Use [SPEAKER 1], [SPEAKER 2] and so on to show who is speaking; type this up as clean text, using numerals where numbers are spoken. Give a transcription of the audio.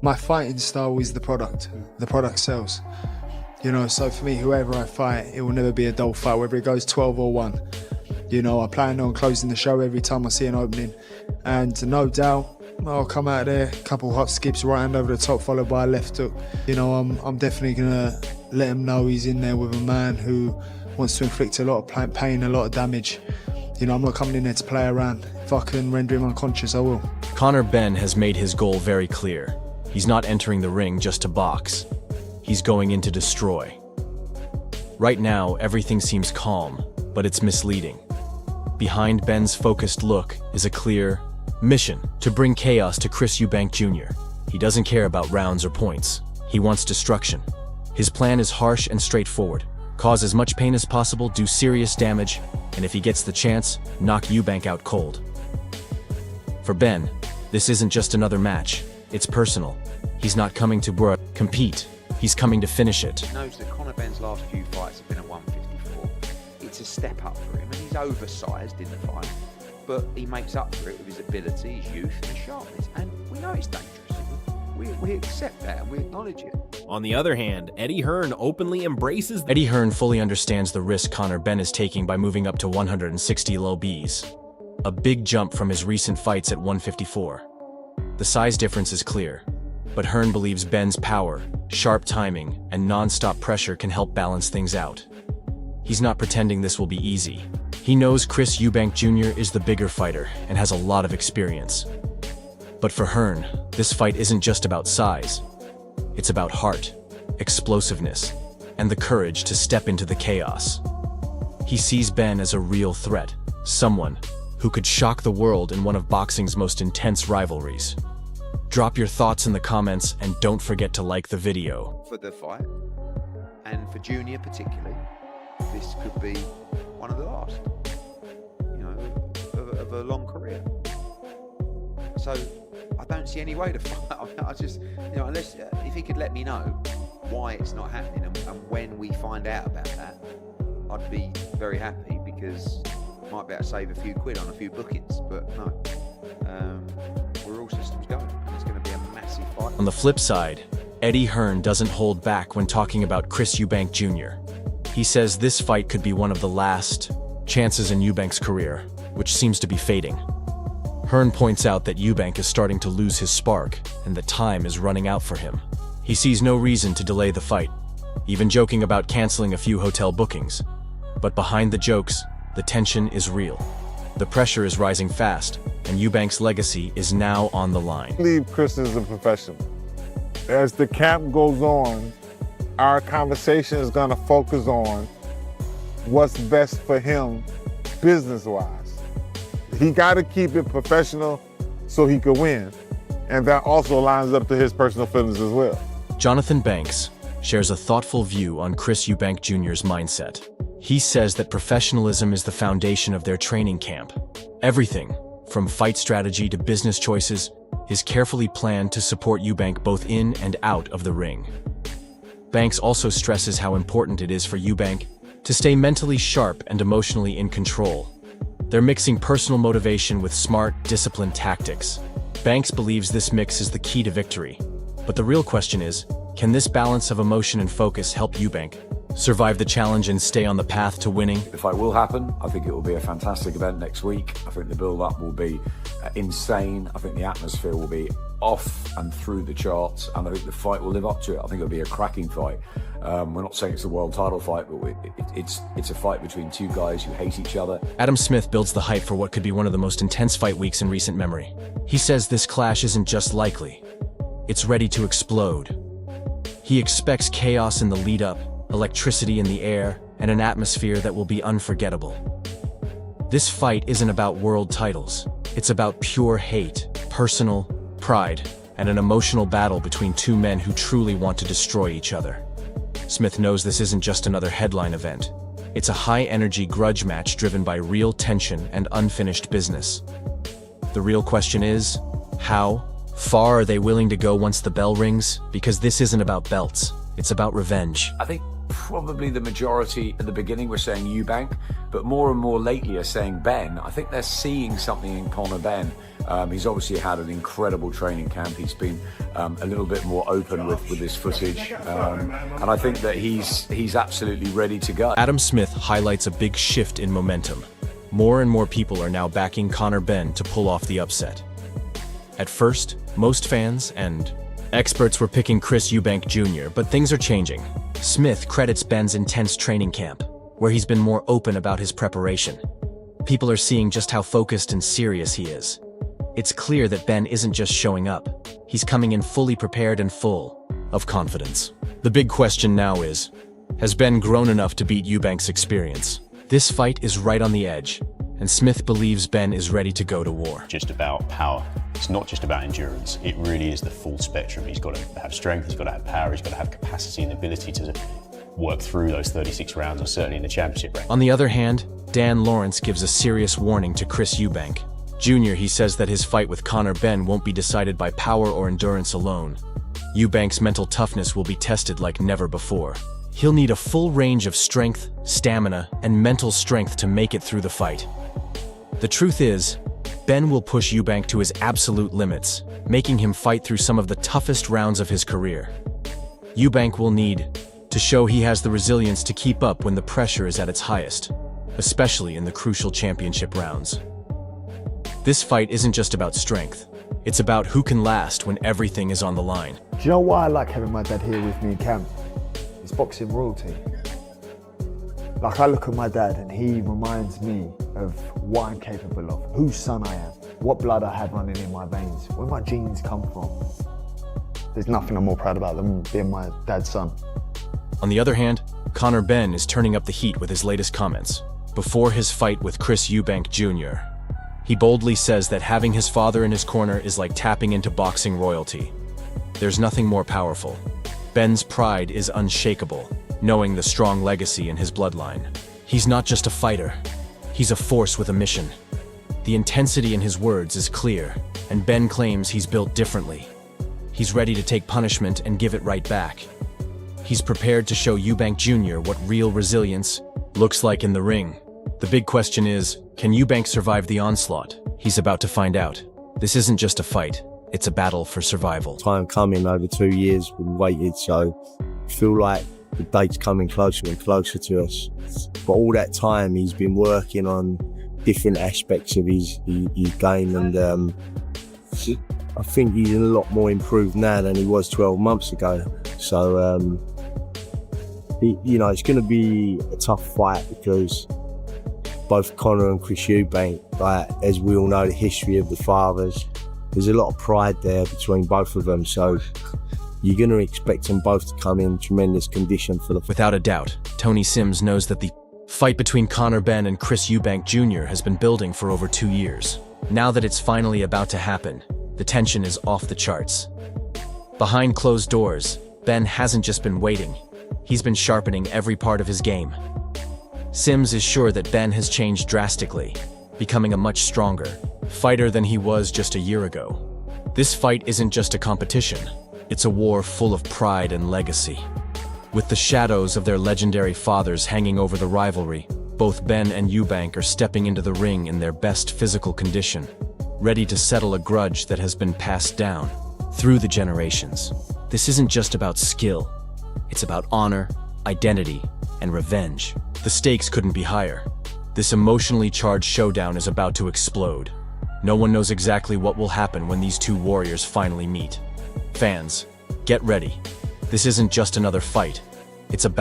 [SPEAKER 1] My fighting style is the product. The product sells. You know, so for me, whoever I fight, it will never be a dull fight, whether it goes 12 or 1. You know, I plan on closing the show every time I see an opening. And no doubt, I'll come out there, a couple hot skips, right hand over the top, followed by a left hook. You know, I'm definitely going to let him know he's in there with a man who wants to inflict a lot of pain, a lot of damage. You know, I'm not coming in there to play around. If I can render him unconscious, I will.
[SPEAKER 2] Conor Benn has made his goal very clear. He's not entering the ring just to box. He's going in to destroy. Right now, everything seems calm, but it's misleading. Behind Benn's focused look is a clear mission to bring chaos to Chris Eubank Jr. He doesn't care about rounds or points. He wants destruction. His plan is harsh and straightforward. Cause as much pain as possible, do serious damage, and if he gets the chance, knock Eubank out cold. For Benn, this isn't just another match. It's personal. He's not coming to compete. He's coming to finish it.
[SPEAKER 3] He knows that Conor Benn's last few fights have been at 154. It's a step up for him, and he's oversized in the fight, but he makes up for it with his ability, his youth, and his sharpness. And we know it's dangerous. We accept that and we acknowledge it.
[SPEAKER 4] On the other hand, Eddie Hearn openly embraces
[SPEAKER 2] Eddie Hearn fully understands the risk Conor Benn is taking by moving up to 160 low Bs. A big jump from his recent fights at 154. The size difference is clear, but Hearn believes Benn's power, sharp timing, and non-stop pressure can help balance things out. He's not pretending this will be easy. He knows Chris Eubank Jr. is the bigger fighter and has a lot of experience. But for Hearn, this fight isn't just about size. It's about heart, explosiveness, and the courage to step into the chaos. He sees Benn as a real threat, someone who could shock the world in one of boxing's most intense rivalries. Drop your thoughts in the comments and don't forget to like the video.
[SPEAKER 3] For the fight, and for Junior particularly, this could be one of the last, you know, of a long career. So I don't see any way to fight. I just, you know, unless if he could let me know why it's not happening and when we find out about that, I'd be very happy, because I might be able to save a few quid on a few bookings. But no, we're all systems going, and it's going to be a massive fight.
[SPEAKER 2] On the flip side, Eddie Hearn doesn't hold back when talking about Chris Eubank Jr. He says this fight could be one of the last chances in Eubank's career, which seems to be fading. Hearn points out that Eubank is starting to lose his spark and that time is running out for him. He sees no reason to delay the fight, even joking about canceling a few hotel bookings. But behind the jokes, the tension is real. The pressure is rising fast, and Eubank's legacy is now on the line.
[SPEAKER 5] I believe Chris is a professional. As the camp goes on, our conversation is going to focus on what's best for him business-wise. He got to keep it professional so he could win. And that also lines up to his personal feelings as well.
[SPEAKER 2] Jonathan Banks shares a thoughtful view on Chris Eubank Jr.'s mindset. He says that professionalism is the foundation of their training camp. Everything, from fight strategy to business choices, is carefully planned to support Eubank both in and out of the ring. Banks also stresses how important it is for Eubank to stay mentally sharp and emotionally in control. They're mixing personal motivation with smart, disciplined tactics. Banks believes this mix is the key to victory. But the real question is, can this balance of emotion and focus help Eubank survive the challenge and stay on the path to winning?
[SPEAKER 6] The fight will happen. I think it will be a fantastic event next week. I think the build-up will be insane. I think the atmosphere will be off and through the charts, and I think the fight will live up to it. I think it'll be a cracking fight. We're not saying it's a world title fight, but it's a fight between two guys who hate each other.
[SPEAKER 2] Adam Smith builds the hype for what could be one of the most intense fight weeks in recent memory. He says this clash isn't just likely, it's ready to explode. He expects chaos in the lead-up, electricity in the air, and an atmosphere that will be unforgettable. This fight isn't about world titles. It's about pure hate, personal pride, and an emotional battle between two men who truly want to destroy each other. Smith knows this isn't just another headline event. It's a high-energy grudge match driven by real tension and unfinished business. The real question is, how far are they willing to go once the bell rings? Because this isn't about belts, it's about revenge.
[SPEAKER 6] I think probably the majority at the beginning were saying Eubank, but more and more lately are saying Benn. I think they're seeing something in Conor Benn. He's obviously had an incredible training camp. He's been a little bit more open with his footage, and I think that he's absolutely ready to go.
[SPEAKER 2] Adam Smith highlights a big shift in momentum. More and more people are now backing Conor Benn to pull off the upset. At first, most fans and experts were picking Chris Eubank Jr., but things are changing. Smith credits Benn's intense training camp, where he's been more open about his preparation. People are seeing just how focused and serious he is. It's clear that Benn isn't just showing up. He's coming in fully prepared and full of confidence. The big question now is, has Benn grown enough to beat Eubank's experience? This fight is right on the edge, and Smith believes Benn is ready to go to war.
[SPEAKER 7] Just about power. It's not just about endurance. It really is the full spectrum. He's got to have strength, he's got to have power, he's got to have capacity and ability to work through those 36 rounds, or certainly in the championship rank.
[SPEAKER 2] On the other hand, Dan Lawrence gives a serious warning to Chris Eubank Jr. He says that his fight with Conor Benn won't be decided by power or endurance alone. Eubank's mental toughness will be tested like never before. He'll need a full range of strength, stamina, and mental strength to make it through the fight. The truth is, Benn will push Eubank to his absolute limits, making him fight through some of the toughest rounds of his career. Eubank will need to show he has the resilience to keep up when the pressure is at its highest, especially in the crucial championship rounds. This fight isn't just about strength, it's about who can last when everything is on the line.
[SPEAKER 1] Do you know why I like having my dad here with me in camp? It's boxing royalty. Like, I look at my dad and he reminds me of what I'm capable of, whose son I am, what blood I have running in my veins, where my genes come from. There's nothing I'm more proud about than being my dad's son.
[SPEAKER 2] On the other hand, Conor Benn is turning up the heat with his latest comments. Before his fight with Chris Eubank Jr., he boldly says that having his father in his corner is like tapping into boxing royalty. There's nothing more powerful. Benn's pride is unshakable, knowing the strong legacy in his bloodline. He's not just a fighter, he's a force with a mission. The intensity in his words is clear, and Benn claims he's built differently. He's ready to take punishment and give it right back. He's prepared to show Eubank Jr. what real resilience looks like in the ring. The big question is, can Eubank survive the onslaught? He's about to find out. This isn't just a fight, it's a battle for survival.
[SPEAKER 8] Time coming, over 2 years we've waited, so I feel like the date's coming closer and closer to us. But all that time he's been working on different aspects of his game, and I think he's a lot more improved now than he was 12 months ago. So, it's going to be a tough fight because both Conor and Chris Eubank, like, as we all know, the history of the fathers, there's a lot of pride there between both of them. So you're going to expect them both to come in tremendous condition for the fight.
[SPEAKER 2] Without a doubt, Tony Sims knows that the fight between Conor Benn and Chris Eubank Jr. has been building for over 2 years. Now that it's finally about to happen, the tension is off the charts. Behind closed doors, Benn hasn't just been waiting, he's been sharpening every part of his game. Sims is sure that Benn has changed drastically, becoming a much stronger fighter than he was just a year ago. This fight isn't just a competition, it's a war full of pride and legacy. With the shadows of their legendary fathers hanging over the rivalry, both Benn and Eubank are stepping into the ring in their best physical condition, ready to settle a grudge that has been passed down through the generations. This isn't just about skill, it's about honor, identity, and revenge. The stakes couldn't be higher. This emotionally charged showdown is about to explode. No one knows exactly what will happen when these two warriors finally meet. Fans, get ready. This isn't just another fight, it's a battle.